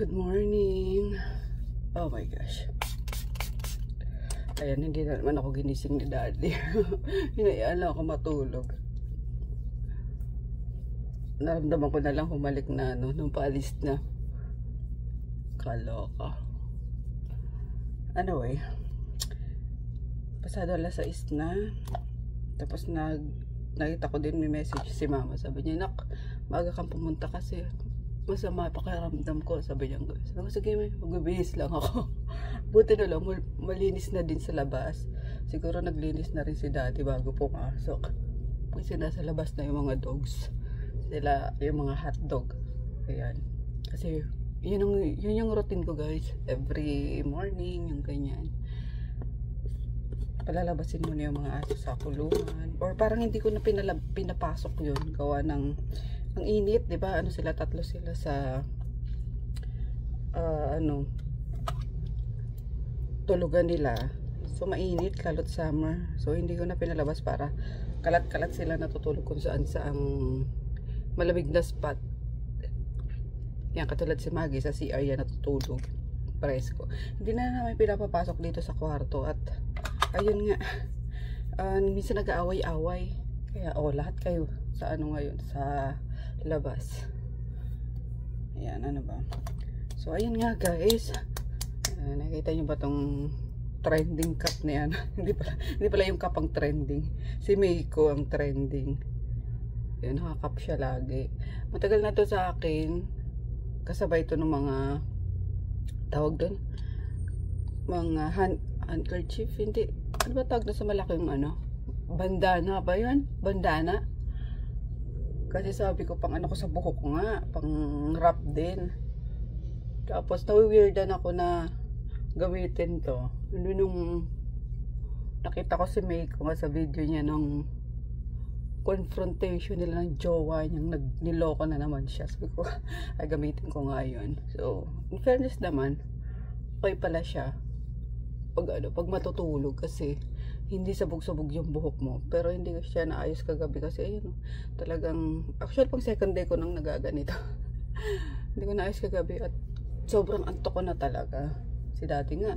Good morning. Oh my gosh. Ayan, hindi na naman ako ginising ni Daddy. Hinayaan lang ako matulog. Naramdaman ko na lang humalik na nung paalis na. Kaloka. Anyway, pasado alas 6 na. Tapos nakita ko din may message si Mama. Sabi niya, "Nak, maaga kang pumunta kasi masama pakiramdam ko." Sabi niya, sige, magbibihis lang ako. Buti na lang, malinis na din sa labas. Siguro naglinis na rin si Daddy bago pumasok. Kasi nasa labas na yung mga dogs. Sila, yung mga hotdog. Ayan. Kasi yun yung routine ko, guys. Every morning, yung ganyan. Palalabasin mo na yung mga aso sa kulungan. Or parang hindi ko na pinapasok yun. Gawa ng ang init, di ba? Tatlo sila sa tulugan nila. So mainit, lalo't summer. So hindi ko na pinalabas para kalat-kalat sila natutulog kung saan ang malamig na spot. Yan, katulad si Maggie sa CR yan natutulog. Presko. Hindi na namin pinapapasok dito sa kwarto. At ayun nga, minsan nag-aaway-away. Kaya lahat kayo sa ngayon, sa labas. Ayan, ano ba? So ayun nga, guys. Nakita nyo ba tong trending cup na yan? hindi pala yung cup ang trending. Si Meiko ang trending. Yan, nakakap siya lagi. Matagal na to sa akin. Kasabay to ng mga tawag doon. Mga handkerchief. Hindi. Ano ba tawag na sa malaking bandana ba yan? Bandana? Kasi sabi ko, pang ko sa buhok nga. Pang wrap din. Tapos nawi-weirdan ako na gamitin to. Hindi nung nakita ko si Meiko nga sa video niya nung confrontation nila ng jowa niyang niloko na naman siya. Sabi ko, ay gamitin ko nga yun. So, in fairness naman, okay pala siya. Pag matutulog kasi hindi sabog-sabog yung buhok mo. Pero hindi siya naayos kagabi kasi ayun, talagang, actually pang second day ko nang nagaganito. Hindi ko naayos kagabi at sobrang antok ko na talaga. Si Daddy nga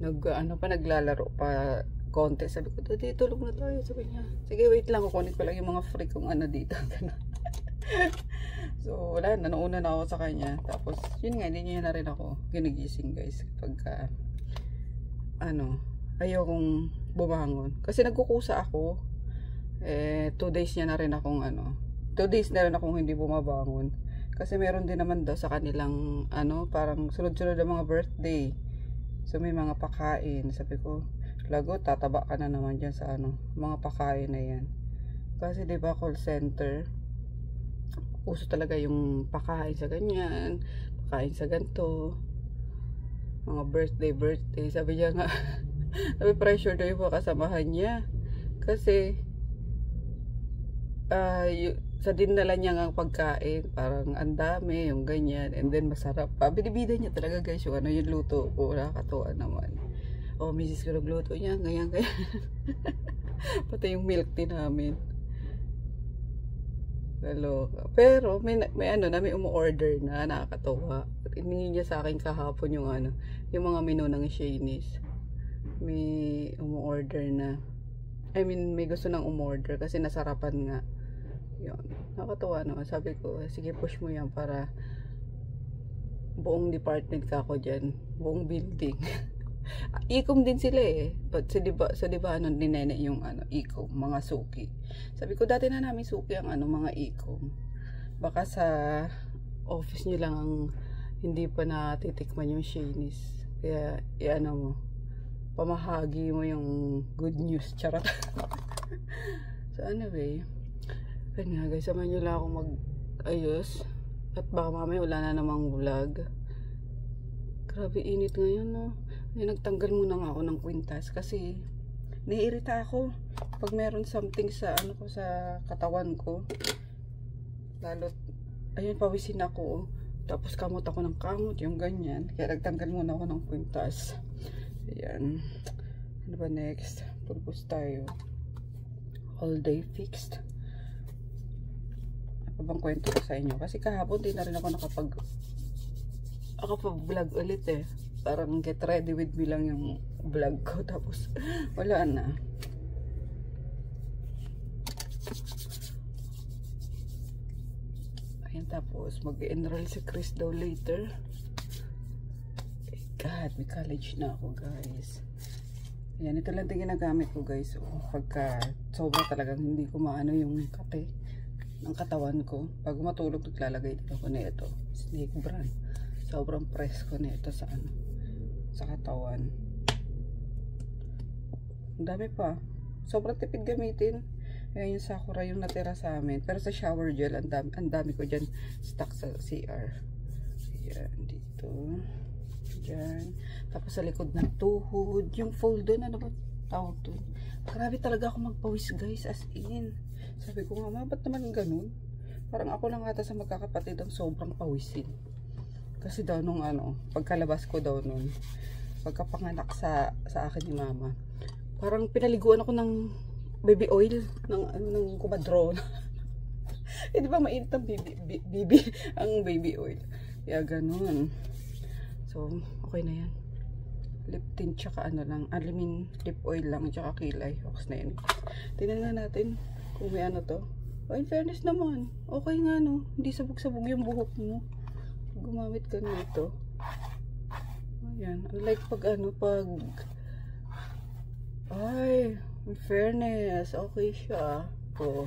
naglalaro pa konti. Sabi ko, "Daddy, tulog na tayo." Sabi niya, "Sige, wait lang, kukunin ko lang yung mga free kong dito." So wala na, nauna na ako sa kanya. Tapos yun nga, hindi niya na rin ako ginigising, guys, kapag ayaw kong bumangon kasi nagkukusa ako. 2 days niya na rin akong 2 days na rin akong hindi bumabangon. Kasi meron din naman daw sa kanilang parang sunod-sunod ang mga birthday. So may mga pakain. Sabi ko, lago, tataba ka na naman dyan sa mga pakain na yan. Kasi diba call center, uso talaga yung pakain sa ganyan, pakain sa ganito, mga birthday. Sabi niya nga, sabi pressure daw yung mga kasamahan niya. Kasi sa dinala niya ng pagkain, parang ang dami, yung ganyan, and then masarap pa. Binibida niya talaga, guys, yung yung luto ko. Nakakatuwa naman. Misis ko nagluto niya, ganyan. Pati yung milk tea namin. Pero may umu-order na, nakakatuwa. Hiningi niya sa akin kahapon yung yung mga menu ng Shanice. May umu-order na. I mean, may gusto nang umorder kasi nasarapan nga. Yun, nakakatuwa naman. Sabi ko, sige, push mo yan para buong department ka ako dyan, buong building. Ikom din sila but so diba ninene yung ikom, mga suki. Sabi ko, dati na namin suki ang mga ikom. Baka sa office nyo lang ang hindi pa natitikman yung Shanice. Kaya mo, pamahagi mo yung good news. Charot. So anyway, kaya nga, guys, samahan nyo lang ako mag-ayos. At baka mamaya wala na namang vlog. Grabe init ngayon, nagtanggal muna nga ako ng kwintas kasi naiirita ako pag meron something sa sa katawan ko. Lalo't ayun, pawisin ako. Tapos kamot ako ng kamot, yung ganyan. Kaya nagtanggal muna ako ng kwintas. Ayan. Ano ba next? Purpose tayo. All day fixed. Ano bang kwento ko sa inyo? Kasi kahapon di na rin ako nakapag ako pa vlog ulit eh. Parang get ready with me lang yung vlog ko. Tapos wala na. Ayan, tapos mag-enroll si Chris daw later. God, may college na ako guys. Ayan, ito lang din ginagamit ko guys. So, pagka sobra talagang hindi ko maano yung kape ng katawan ko. Pag matulog, naglalagay dito ko na ito. Snake brand. Sobrang press ko na ito sa ano, sa katawan. Ang dami pa. Sobrang tipid gamitin. Ayan yung Sakura yung natira sa amin. Pero sa shower gel, ang dami ko dyan stock sa CR. Ayan, dito. Diyan. Tapos sa likod ng tuhod. Yung fold doon, ano ba tawag doon? Grabe talaga ako magpawis guys, as in. Sabi ko nga, ba't naman ganun? Parang ako lang ata sa magkakapatid ang sobrang pawisin. Kasi daw nung ano, pagkalabas ko daw nun, pagkapanganak sa akin ni mama, parang pinaliguan ako ng baby oil, ng kumadron. Eh di ba mainit ang ang baby oil. Kaya ganun. So, okay na yan. Lip tint tsaka ano lang, lip oil lang tsaka kilay. Okay na yan. Tingnan na natin kung may ano to. Oh, in fairness naman, okay nga no. Hindi sabog-sabog yung buhok mo. Gumamit ka nito. Ayan. Unlike pag ano, ay, in fairness, okay siya. Oh,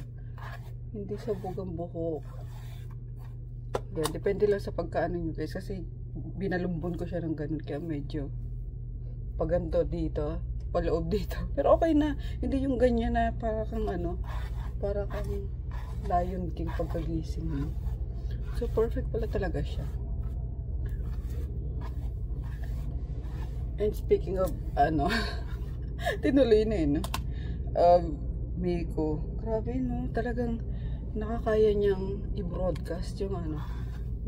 hindi sabog ang buhok. Yan, depende lang sa pagkaano nyo guys. Kasi binalumbon ko siya ng ganun. Kaya medyo paganto dito, paloob dito. Pero okay na. Hindi yung ganyan na para kang ano, para kang Lion King pagkagising mo. So perfect pala talaga siya. And speaking of ano, tinuloy na eh, no? Miko, grabe no, talagang nakakaya niyang i-broadcast yung ano,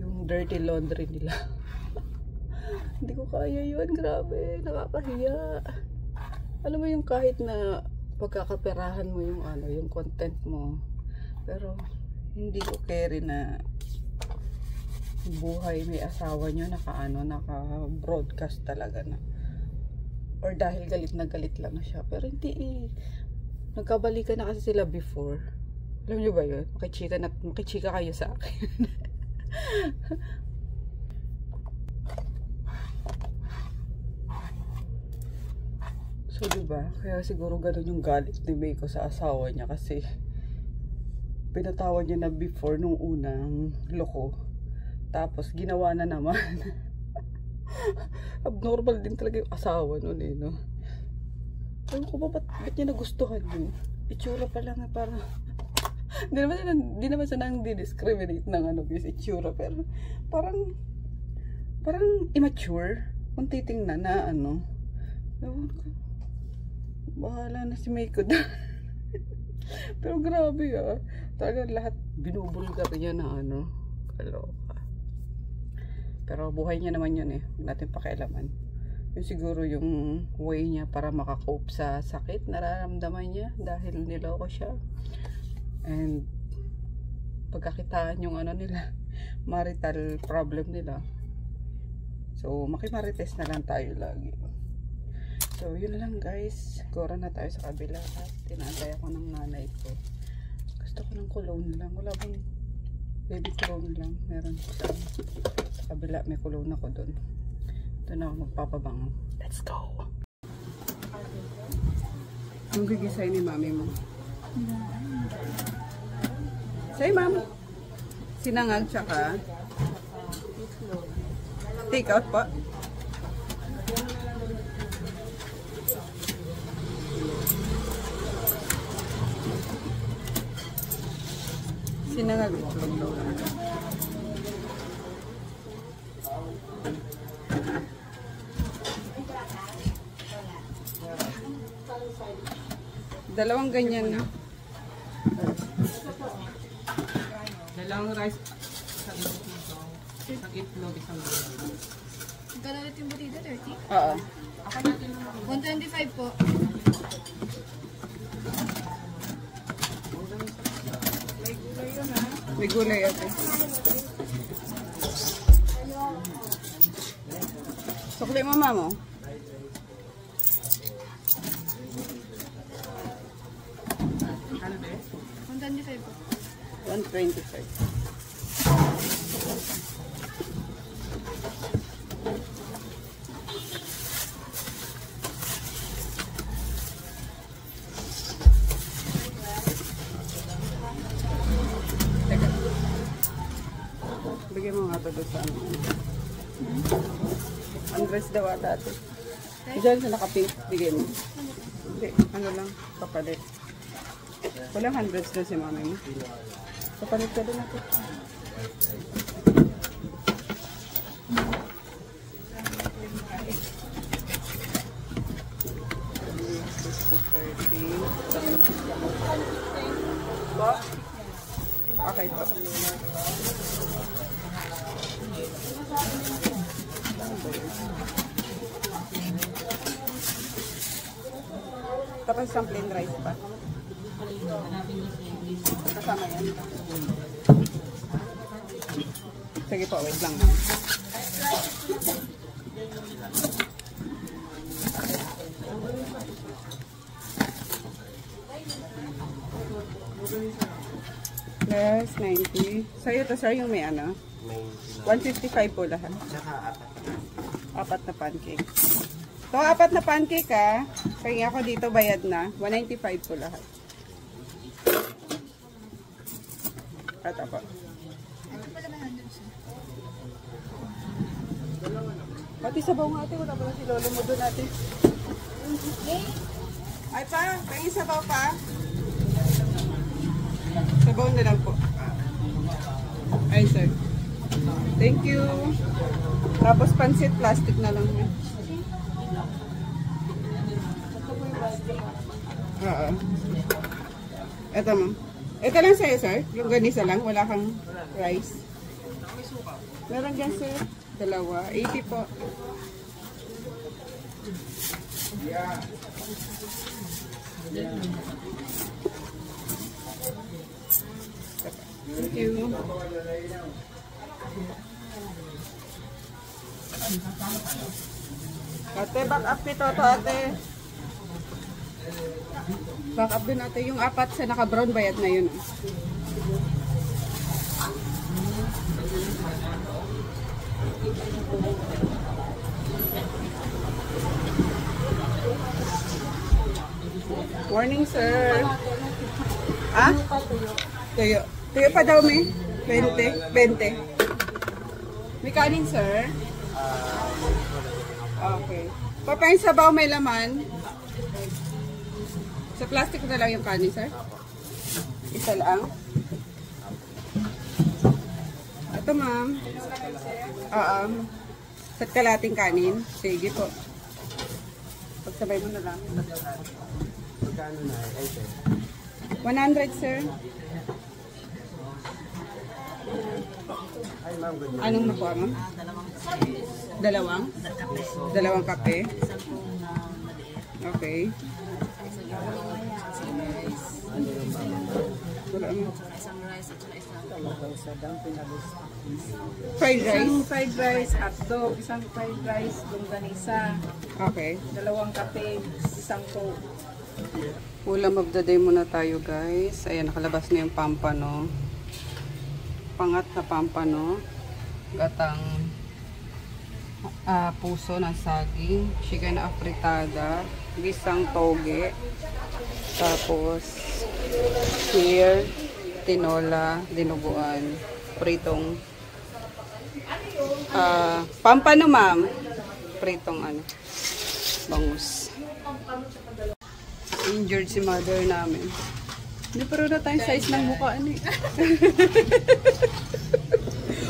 yung dirty laundry nila. Hindi ko kaya yun, grabe, nakakahiya. Alam mo yung kahit na pagkakaperahan mo yung ano, yung content mo, pero hindi ko carry na buhay may asawa nyo naka-broadcast talaga na. Or dahil galit na galit lang siya. Pero hindi nagkabalikan na kasi sila before. Alam nyo ba yun? Makichika kayo sa akin. So diba? Kaya siguro ganun yung galit ni Miko sa asawa niya. Kasi pinatawad niya na before nung unang loko. Tapos ginawa na naman. Abnormal din talaga yung asawa nun eh, no? Ewan ko ba, ba't niya nagustuhan yun? Itsura pa lang para di naman siya nang di-discriminate ng ano, bis itsura, pero parang immature kung titingnan na ano. Ewan ko, bahala na si Miko da. Pero grabe talaga lahat binubulgar niya na ano, kaloka. Pero buhay niya naman yun eh. Huwag natin pakialaman. Yun siguro yung way niya para makakope sa sakit nararamdaman niya dahil niloko siya. And pagkakitaan yung ano nila, marital problem nila. So makimarites na lang tayo lagi. So yun lang guys. Siguro na tayo sa kabila. Tinantay ako ng nanay ko. Gusto ko ng cologne lang. Wala bang baby cologne lang? Meron sa kabila, may cologne ako doon. Ito na ako magpapabango. Let's go! Anong gigisay ni mami mo? Say ma'am! Sinangag tsaka take out pa. Sinangag itlog. Dalawang ganyan. Dalawang rice. Isang itlog, isang ganyan. Magkano ulit yung butida? 30? Oo. 125 po. May gulay ate. Sukli mo, mamo. Ano ba? 125 po. 125. Teka. Bigyan mo nga ito doon sa ano. Undress daw ata ito. Diyan sa naka-pink. Bigyan mo. Hindi, ano lang. Kapalit. Walang hundreds doon si mami mo. Kapalit ka doon natin. Okay po. Tapos isang plain rice pa. Kasama yan. Sige po, wait lang. Plus 90. Sa'yo to sir, yung may ano? 155 po lahat. Apat na pancake. So, apat na pancake ha. Kaya ako dito bayad na. 195 po lahat. At ako. Pati sabaw nga ate, wala pala si lolo mo doon ate. Ay pa, pahingin sabaw pa. Sabaw na lang po. Ay sir. Thank you. Tapos pansit, plastic na lang. Oo. Ito ma'am. Ito lang sa'yo sir. Yung ganisa lang. Wala kang rice. Meron dyan sir. Dalawa. 80 po. Thank you. Ate, back up ito to ate. Back up din ate. Yung apat sa naka-brown bayad na yun. Morning, sir. Ah? Tuyo. Tuyo pa daw, may? 20? 20. May kanin, sir? Okay. Papain sabaw may laman. Sa plastic na lang yung kanin, sir? Isa lang. Ito, ma'am. Sa kalating kanin. Sige po. Pagsabay mo na lang. 100, sir. Anong nakuha, ma'am? Dalawang? Dalawang kape? Okay. Fried rice? Isang fried rice, hotdog, isang fried rice, longganisa, Okay. dalawang kape, isang coke. Ulam of the day muna tayo, guys. Ayan, nakalabas na yung pampano. Pangat na pampano. Gatang puso ng saging. Chicken afritada. Gisang toge. Tapos, pear, tinola, dinuguan. Pritong pampano, ma'am. Pritong bangus. Injured si mother namin. Hindi pero na tayong size ng mukha eh.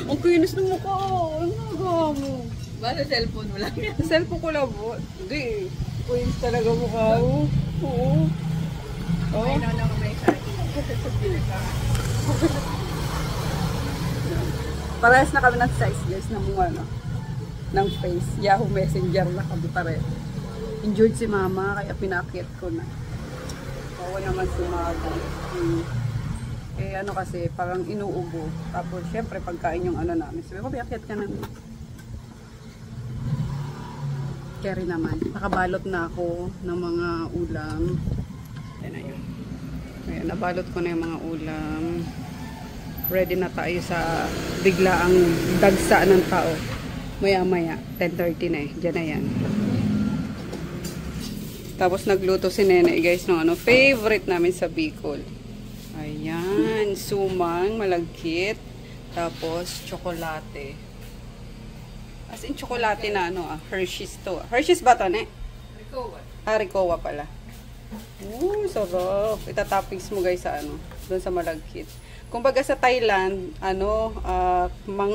Ang kinis ng mukha. Ano nagawa mo? Basta cellphone mo lang yan. Sa cellphone ko lang po. Hindi. Queens talaga mukha mo. Oo. Oh. Ay, lang may Parehas na kami ng size guys ng mukha ng face. Yahoo Messenger na kami pareho. Injured si mama kaya pinakit ko na. Oo naman si mama. Eh ano kasi parang inuubo. Tapos syempre pagkain yung namin. Sabi ko, piakit ka na. carry naman. Nakabalot na ako ng mga ulam. Ayan na yun. Ayan, nabalot ko na yung mga ulam. Ready na tayo sa biglaang dagsa ng tao. Maya-maya, 10:30 na eh. Diyan na yan. Tapos nagluto si Nene guys ng favorite namin sa Bicol. Ayan, sumang, malagkit. Tapos, tsokolate. As in, tsokolate na Hershey's to. Hershey's ba to, ne? Ricoa. Ricoa pala. Sarap. Itatoppings mo guys sa doon sa malagkit. Kumbaga sa Thailand,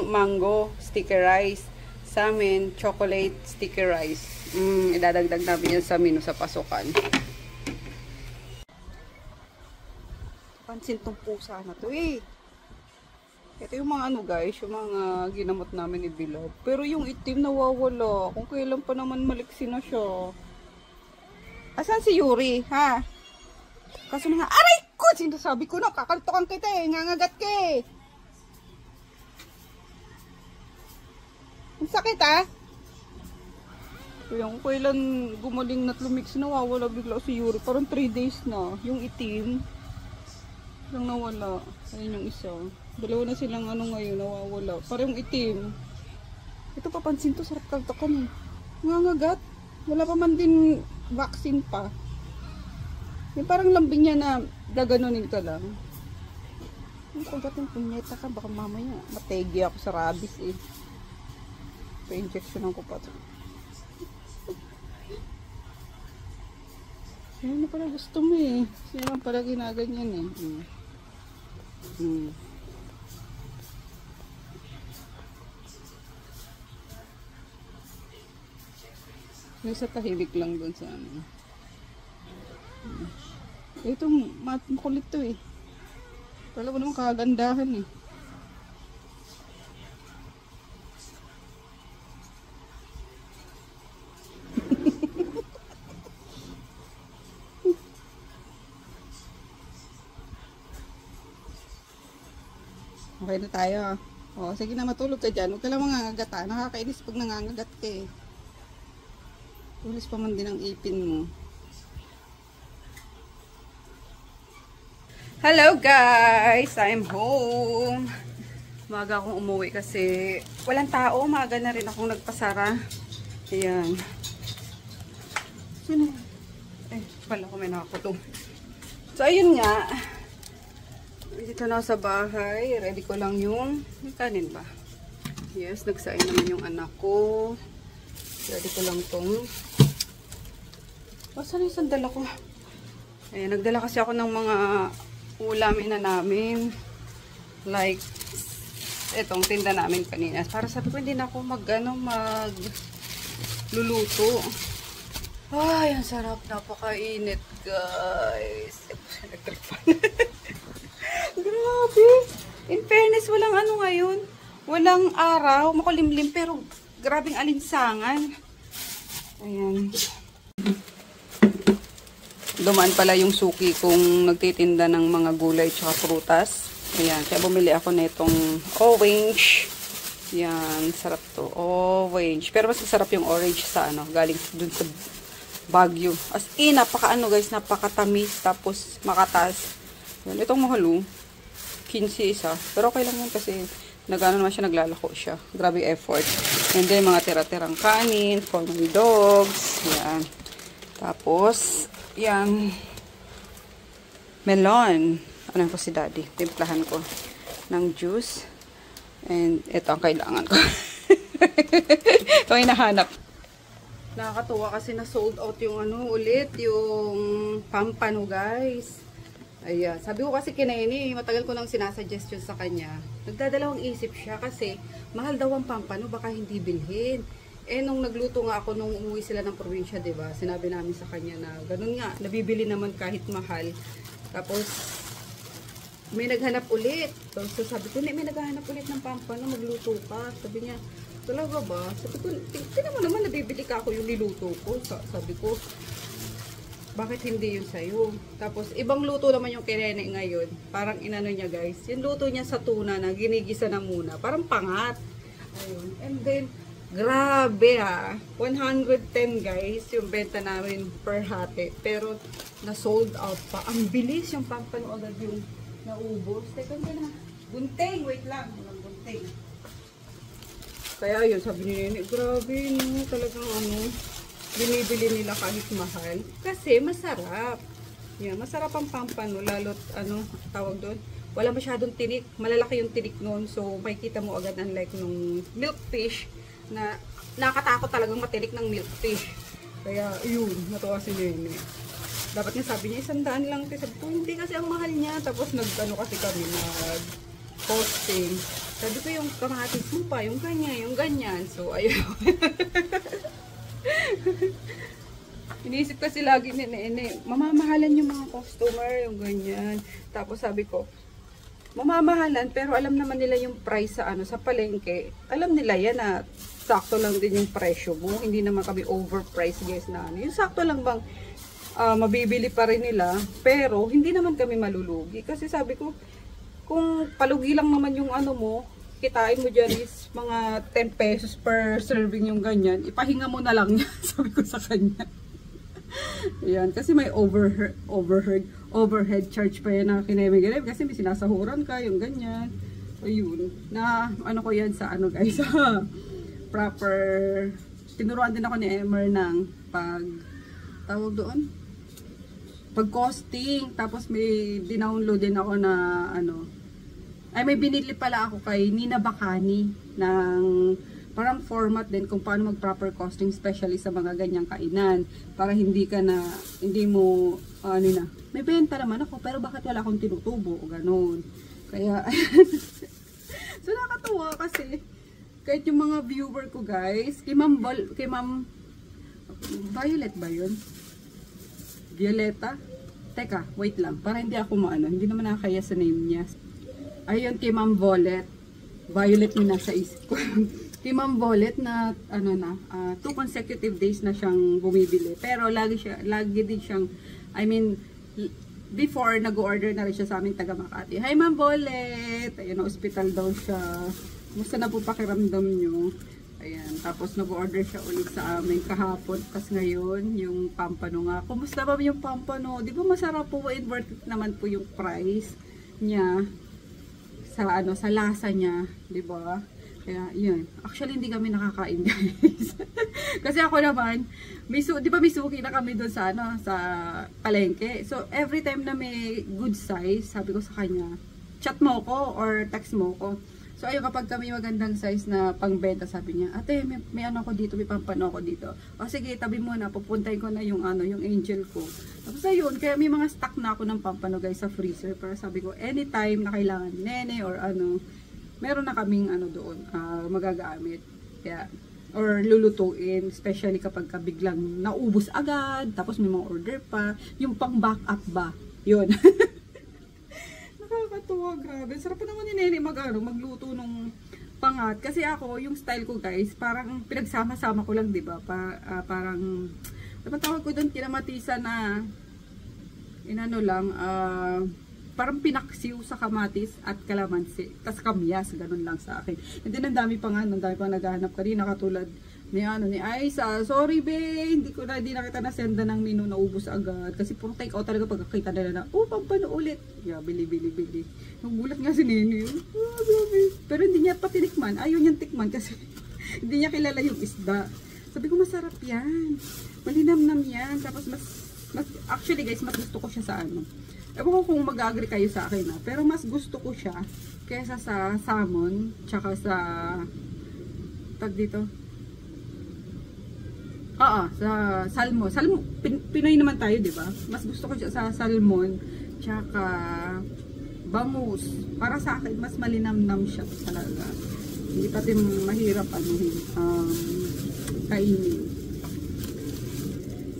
mango sticky rice. Sa amin, chocolate sticky rice. Idadagdag namin yan sa menu sa pasukan. Pansin tong pusa na to eh. Ito yung mga guys, yung mga ginamot namin ni Bilab. Pero yung itim nawawala. Kung kailan pa naman maliksi na siya. Asan si Yuri, ha? Kaso na nga, aray ko! Sinasabi ko na, kakaltokan kita eh. Ngangagat ka eh. Ang sakit ha? Kaya kung kailan gumaling na lumiksi, nawawala bigla si Yuri. Parang 3 days na. Yung itim lang nawala. Ayun yung isa. Dalawa na silang ngayon, nawawala. Parang itim. Ito papansin to, sarap kaltokan eh. Ngangagat. Wala pa man din vaccine pa. Yung parang lambing niya na gaganunin ka lang. Ang kagat ng punyeta ka, baka mamaya mategi ako sa rabies eh. Pa-injection ko pa to. Yan na pala gusto mo eh. Siya lang pala ginaganyan eh. Yung sa tahimik lang doon sa Ito, makulit to eh. Wala mo naman kagandahan eh. Okay na tayo. Sige na, matulog ka dyan. Huwag ka lang mangangagata. Nakakainis pag nangangagat ka eh. Tulis pa man din ang ipin mo. Hello guys! I'm home. Umaga akong umuwi kasi walang tao. Umaga na rin akong nagpasara. Ayan. Sino? Pala ko may nakakutong. So ayun nga. Dito na sa bahay. Ready ko lang yung kanin ba? Yes, nagsain naman yung anak ko. Ready ko lang tong. Saan yung sandala ko? Ayan, nagdala kasi ako ng mga ulamin na namin. Like, etong tinda namin kanina. Para sabi ko, hindi na ako magluluto. Ay, ang sarap. Napakainit, guys. Grabe. In fairness, walang ngayon. Walang araw. Makulimlim, pero grabing alinsangan. Ayan. Dumaan pala yung suki kung nagtitinda ng mga gulay at prutas. Ayan, kaya bumili ako na itong orange. Yan, sarap to. Orange. Pero mas masarap yung orange sa galing dun sa Baguio. As in, guys, napakatamis. Tapos makatas. Yan, itong mahalo. 15 isa. Pero okay lang yun kasi naman siya, naglalako siya. Grabe effort. And then, mga tira-tirang kanin for my dogs. Yan. Tapos, yan, melon. Ano po si daddy? Timplahan ko ng juice. And ito ang kailangan ko. Ito ay nahanap. Nakakatuwa kasi na sold out yung ulit, yung pampano guys. Ayan. Sabi ko kasi kinaini, matagal ko nang sinasuggest yun sa kanya. Nagdadalawang isip siya kasi mahal daw ang pampano, baka hindi bilhin. Nung nagluto nga ako nung umuwi sila ng probinsya, diba? Sinabi namin sa kanya na ganun nga, nabibili naman kahit mahal. Tapos, may naghanap ulit. So sabi ko, may naghanap ulit ng pampano, magluto ka. Sabi niya, talaga ba? Sabi ko, tingnan mo naman, nabibili ka ako yung niluto ko. Sabi ko, bakit hindi yun sa'yo? Tapos, ibang luto naman yung kinene ngayon. Parang inano niya guys. Yung luto niya sa tuna na ginigisa na muna. Parang pangat. Ayun. And then, Grabe ha. 110 guys yung benta namin per hati. Pero na-sold out pa. Ang bilis yung pampano agad yung naubos. Teka na. Gunting. Wait lang. Walang gunting. Kaya yun, sabi ni Nene, grabe no. Talagang binibili nila kahit mahal. Kasi masarap. Yan, masarap ang pampano. Lalo't tawag doon. Wala masyadong tinik. Malalaki yung tinik noon. So, makikita mo agad unlike nung milkfish na nakatakot talagang matinik ng milkfish. Kaya, yun, natuwa si Nene. Dapat nga sabi niya, 100 lang. Sabi ko, hindi kasi ang mahal niya. Tapos kasi kami, nag-posting. Sabi ko, yung kamatis mo pa, yung ganyan. So, ayun. Iniisip kasi lagi ni Nene, mamamahalan yung mga customer, yung ganyan. Tapos sabi ko, mamamahalan, pero alam naman nila yung price sa sa palengke. Alam nila yan na sakto lang din yung presyo mo. Hindi naman kami overpriced guys na Yung sakto lang bang mabibili pa rin nila. Pero hindi naman kami malulugi. Kasi sabi ko, kung palugi lang naman yung mo, kitain mo dyan is mga 10 pesos per serving yung ganyan. Ipahinga mo na lang yan. Sabi ko sa kanya. Yan, kasi may overhead charge pa yan na kineme-kineme kasi may sinasahuran ka, yung ganyan. Ayun, na ko yan sa guys, proper, tinuruan din ako ni Emer ng tawag doon, pag-costing, tapos may dinownload din ako na may binili pala ako kay Nina Bacani ng parang format din kung paano mag-proper costing, especially sa mga ganyang kainan. Para hindi mo, may benta naman ako, pero bakit wala akong tinutubo, o ganun. Kaya, so nakatuwa kasi, kahit yung mga viewer ko guys, kay Ma'am Violet ba yun? Violeta? Teka, wait lang, para hindi ako hindi naman nakakaya sa name niya. Ayun, kay Ma'am Violet yung nasa isip ko. Kay Ma'am Violet na 2 consecutive days na siyang bumibili. Pero lagi din siyang, before nag-order na rin siya sa aming taga Makati. Hi Ma'am Violet! Ayun, hospital daw siya. Musta na po pakiramdam nyo? Ayan, tapos nag-order siya ulit sa amin kahapon. Tapos ngayon, yung pampano nga. Kumusta ba yung pampano? Di ba masarap po and worth it naman po yung price niya sa lasa niya, di ba? Kaya yun. Actually hindi kami nakakain guys. Kasi ako naman, di ba may suki na kami doon sa sa palengke. So every time na may good size, sabi ko sa kanya, chat mo ko or text mo ko. So ayun, kapag kami magandang size na pangbenta, sabi niya, ate, may ako dito, may pampano ako dito. O sige, tabi mo na, pupuntahin ko na yung yung angel ko. Tapos ayun, kaya may mga stock na ako ng pampano guys sa freezer. Pero sabi ko, anytime na kailangan ni Nene or meron na kaming doon, magagamit. Kaya, or lulutuin, especially kapag biglang naubos agad, tapos may mga order pa, yung pang backup ba, yun. Nakakatuwa, grabe. Sarap pa naman ni Nene magluto nung pangat. Kasi ako, yung style ko guys, parang pinagsama-sama ko lang, diba? Parang, tawag ko doon, kinamatisan na, parang pinaksiw sa kamatis at kalamansi. Tas kamyas, ganun lang sa akin. And then, ang dami pa naghahanap kanina, katulad ni Aisa. Sorry be, hindi na kita nasenda ng menu, naubos agad. Kasi puro take out talaga pagkakita nila na, pampano ulit. Yeah, bili. Nagulat nga si Nene. Pero hindi niya pa tinikman. Ayaw niyang tikman kasi hindi niya kilala yung isda. Sabi ko, masarap yan. Malinamnam yan. Tapos actually guys, mas gusto ko siya sa ewan ko kung mag-agree kayo sa akin pero mas gusto ko siya kaysa sa salmon, tsaka sa dito. Sa salmon. Pinoy naman tayo, di ba? Mas gusto ko siya sa salmon, tsaka bangus. Para sa akin, mas malinamnam siya talaga. Hindi pati mahirap kainin.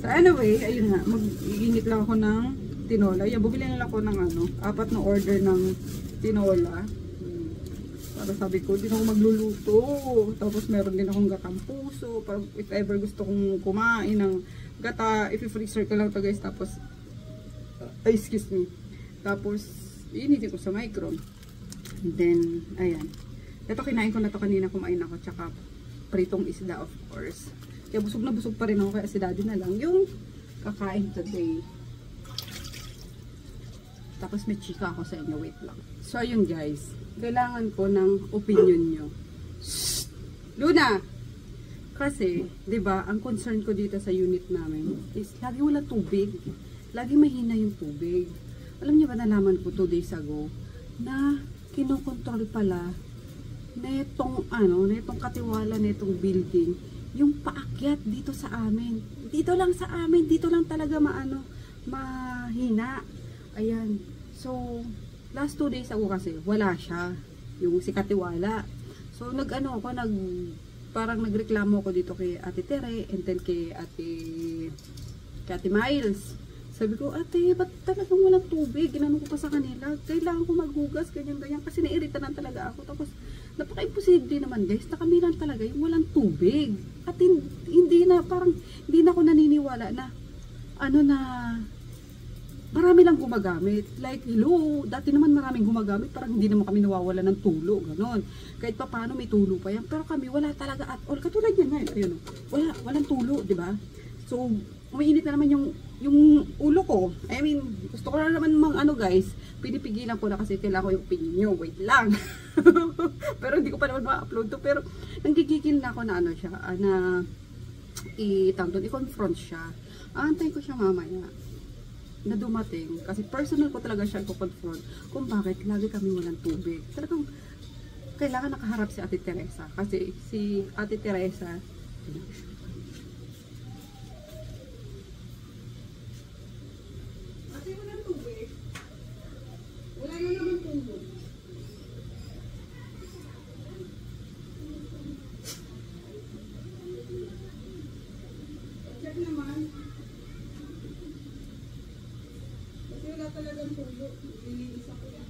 So anyway, ayun nga, mag-iinit lang ako ng tinola. Bumili lang ako ng 4 na order ng tinola. Para sabi ko, hindi na ako magluluto. Tapos meron din akong gatang puso. Para if ever gusto kong kumain ng gata, i-freezer ko lang to guys. Tapos, excuse me. Tapos, initin ko sa micro. And then, ayan. Ito, kinain ko na to kanina, kumain ako. Tsaka, pritong isda of course. Kaya busog na busog pa rin ako, kaya si daddy na lang yung kakain today. Tapos may chika ako sa inyo, wait lang. So ayun guys, kailangan ko ng opinion nyo. Shh! Luna! Kasi, 'di ba, ang concern ko dito sa unit namin is lagi wala tubig. Lagi mahina yung tubig. Alam niyo ba, nalaman ko 2 days ago na kinokontrol pala netong katiwala netong building yung paakyat dito sa amin. Dito lang sa amin, dito lang talaga mahina. Ayan. So, last 2 days ago kasi wala siya, yung si Katiwala. So, parang nagreklamo ko dito kay Ate Tere and then kay Ate Miles. Sabi ko, ate, ba't talagang walang tubig? Ginano ko pa sa kanila. Kailangan ko maghugas, ganyan-ganyan. Kasi nairita na talaga ako. Tapos, napaka-imposible naman guys, na kami lang talaga yung walang tubig. At hindi na ako naniniwala na, marami lang gumagamit. Like, hello, dati naman maraming gumagamit, parang hindi naman kami nawawala ng tulo, ganon. Kahit pa paano may tulo pa yan. Pero kami, wala talaga at all. Katulad yan ngayon, ayun, walang tulo, di ba? So, umiinit na naman yung ulo ko. I mean, gusto ko na naman guys, pinipigilan ko na kasi kailangan ko yung opinion nyo. Wait lang. Pero hindi ko pa naman ma-upload to. Pero, nanggigigil na ako na i-confront siya. Aantayin ko siya mamaya na dumating, kasi personal ko talaga siya ko-confront kung bakit lagi kami walang tubig. Talagang kailangan nakaharap si Ate Teresa, kasi si Ate Teresa Ate, walang tubig, wala na naman tubig. Check naman. Talagang tulo, nilinis ako yan.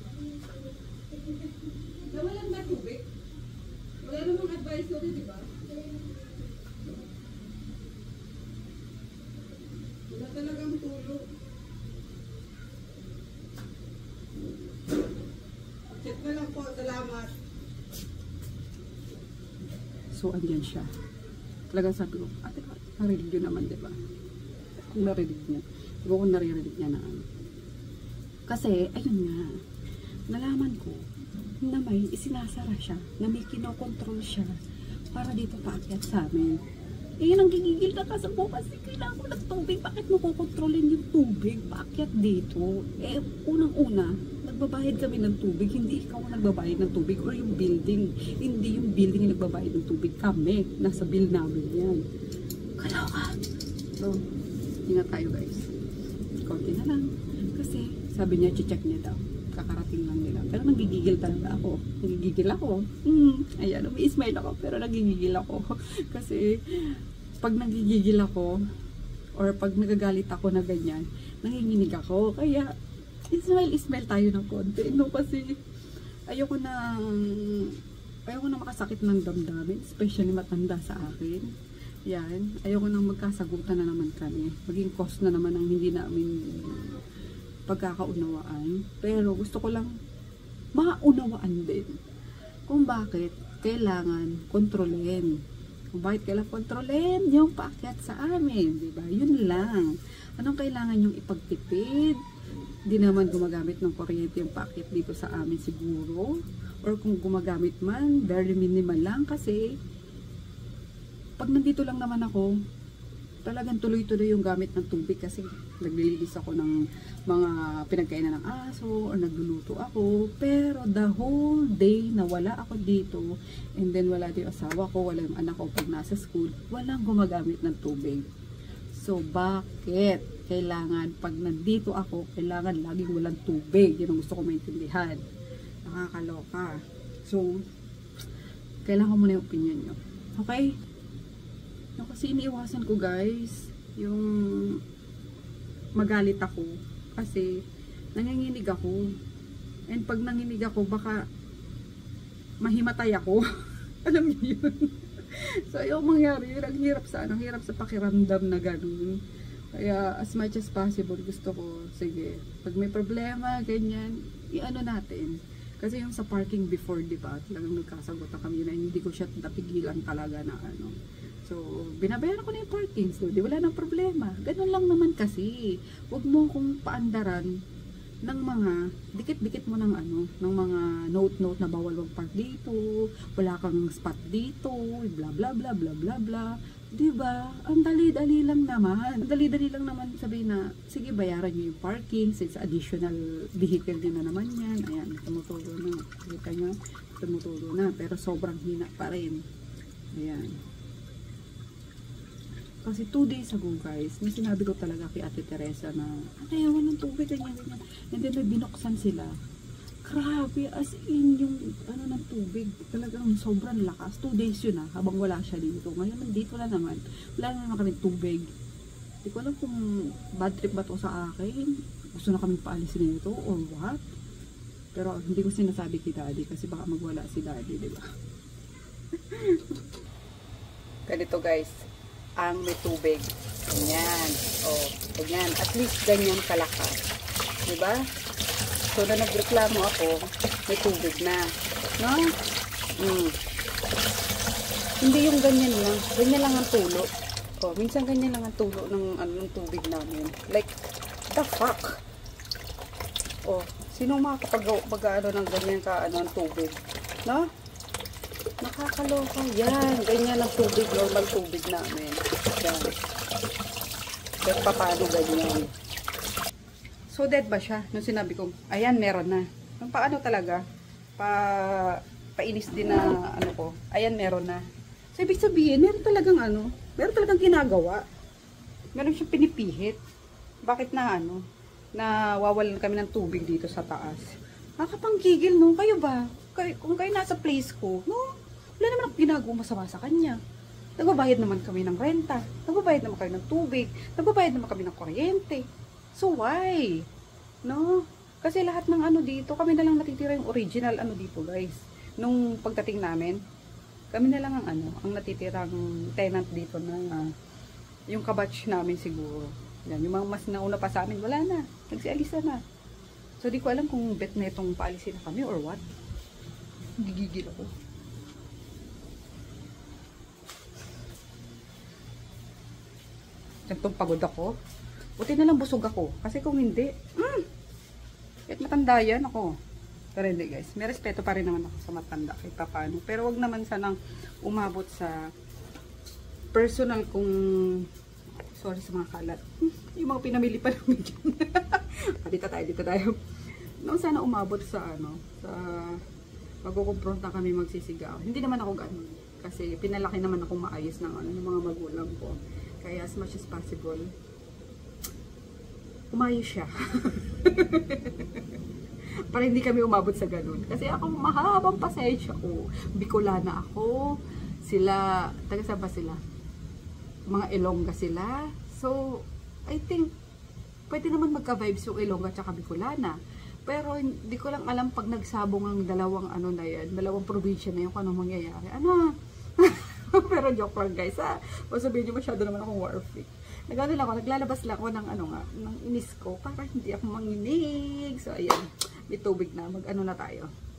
Nawalan ba tubig? Wala namang advisory, di ba? Wala talagang tulo. Check na lang po, salamat. So, andyan siya. Talagang sabi ko, ate, narinig yun naman, di ba? Kung narinig niya. Diba kung naririnig niya na Kasi, ayun nga, nalaman ko na may isinasara siya, na may kinokontrol siya para dito paakyat sa amin. Eh, yun ang gigigil na kasi po kasi kailangan ko ng tubig. Bakit mo kukontrolin yung tubig paakyat dito? Eh, unang-una, nagbabayad kami ng tubig. Hindi ikaw ang nagbabayad ng tubig or yung building. Hindi yung building yung nagbabayad ng tubig. Kami, nasa bill namin yan. Kaloka! So, ingat tayo guys. Konti na lang. Kasi, sabi niya, check niya daw. Kakarating lang nila. Pero nagigigil talaga ako. Nagigigil ako. Ayan, may smile ako. Pero nagigigil ako. Kasi, pag nagigigil ako, or pag nagagalit ako na ganyan, nanginginig ako. Kaya, smile tayo ng konti. No, kasi, ayoko na makasakit ng damdamin. Especially matanda sa akin. Yan. Ayoko nang magkasagutan na naman kami. Maging cause na naman ang hindi namin pagkakaunawaan, pero gusto ko lang maunawaan din kung bakit kailangan kontrolin, yung paakyat sa amin, di ba? Yun lang. Anong kailangan yung ipagtipid? Di naman gumagamit ng kuryente yung paakyat dito sa amin siguro, or kung gumagamit man, very minimal lang, kasi pag nandito lang naman ako, talagang tuloy-tuloy yung gamit ng tubig kasi naglilinis ako ng mga pinagkainan ng aso or nagluluto ako. Pero the whole day na wala ako dito, and then wala din yung asawa ko, wala yung anak ko pag nasa school, walang gumagamit ng tubig. So, bakit kailangan pag nandito ako, kailangan laging walang tubig? Yun ang gusto ko maintindihan. Nakakaloka. So, kailangan ko muna yung opinion nyo. Okay? Kasi iniiwasan ko guys yung magalit ako kasi nanginginig ako, and pag nanginig ako baka mahimatay ako. Alam niyo yun. So yung mangyari yun, ang hirap sa pakiramdam na ganun. Kaya as much as possible gusto ko, sige, pag may problema ganyan, i-ano natin, Kasi yung sa parking before, di ba, talagang nagkasagot na kami na hindi ko siya napigilan talaga na ano. So, binabayaran ko na yung parking. So, di wala nang problema. Ganun lang naman kasi. Huwag mo kong paandaran ng mga, dikit-dikit mo ng ano, ng mga note-note na bawal mag-park dito, wala kang spot dito, bla bla bla bla bla bla. Diba? Ang dali-dali lang naman. Ang dali-dali lang naman sabihin na, sige, bayaran nyo yung parking since additional vehicle din na naman yan. Ayan, tumutulo na. Kita nyo, tumutulo na. Pero sobrang hina pa rin. Ayan. Kasi 2 days ago guys, may sinabi ko talaga kay Ate Teresa na ayaw ng tubig, ganyan, ganyan. And then may binuksan sila. Grabe, as in yung ano ng tubig, talagang sobrang lakas. 2 days yun habang wala siya dito. Ngayon nandito na naman, wala na naman kami tubig. Hindi ko alam kung bad trip ba to sa akin. Gusto na kami paalisin nito or what. Pero hindi ko sinasabi kay Daddy kasi baka magwala si Daddy, di ba? Ganito guys, ang may tubig. Ganyan. O, ganyan. At least ganyan kalakas. Diba? So, na nagreklamo ako, may tubig na. No? Hindi yung ganyan lang. Ganyan lang ang tulo. O, minsan ganyan lang ang tulo ng tubig namin. Like, the fuck? O, sino makakapag-ano ng ganyan ka, ng tubig? No? Nakakaloka. Yan. Ganyan ang tubig. Normal tubig namin. Yan. Pero paano ganyan? So, dead ba siya? Nung sinabi ko, ayan, meron na. Nung paano talaga? Painis din na ano ko. Ayan, meron na. So, ibig sabihin, meron talagang ano, meron talagang ginagawa. Meron siyang pinipihit. Bakit na ano? Na wawalan kami ng tubig dito sa taas. Nakapanggigil, no? Kayo ba? Kung kayo nasa place ko, no? Wala naman akong ginagawa masama sa kanya. Nagbabayad naman kami ng renta. Nagbabayad naman kami ng tubig. Nagbabayad naman kami ng kuryente. So why? No? Kasi lahat ng ano dito, kami na lang natitira yung original ano dito guys. Nung pagdating namin, kami na lang ang ano, ang natitirang tenant dito na yung kabatch namin siguro. Yan, yung mga mas nauna pa sa amin, wala na. Nagsialisa na. So di ko alam kung bet na itong paalisin na kami or what. Gigigil ako. Siyempre pagod ako. Buti na lang busog ako. Kasi kung hindi, kahit matanda yan ako. Pero hindi guys, may respeto pa rin naman ako sa matanda kahit paano. Pero wag naman sanang umabot sa personal kung, sorry sa mga kalat. Yung mga pinamili pa namin dyan. dito tayo. Nung sana umabot sa ano, sa magkukumpronta kami magsisigaw. Hindi naman ako ganun. Kasi pinalaki naman ako maayos ng ano, ng mga magulang ko. Kaya as much as possible, umayos siya. Para hindi kami umabot sa ganun. Kasi ako mahabang pasensya ko. Bicolana ako. Sila, taga saan ba sila? Mga Ilongga sila. So, I think, pwede naman magka-vibes yung Ilongga at Bicolana. Pero hindi ko lang alam pag nagsabong ang dalawang ano na yan, dalawang probinsya na yun, kung anong mangyayari. Ano? Pero joke lang guys ha. O sabihin nyo masyado naman akong war freak. Nagano lang ako, naglalabas lang ako ng ano nga, ng inis ko para hindi ako manginig. So ayan, may tubig na, mag ano na tayo.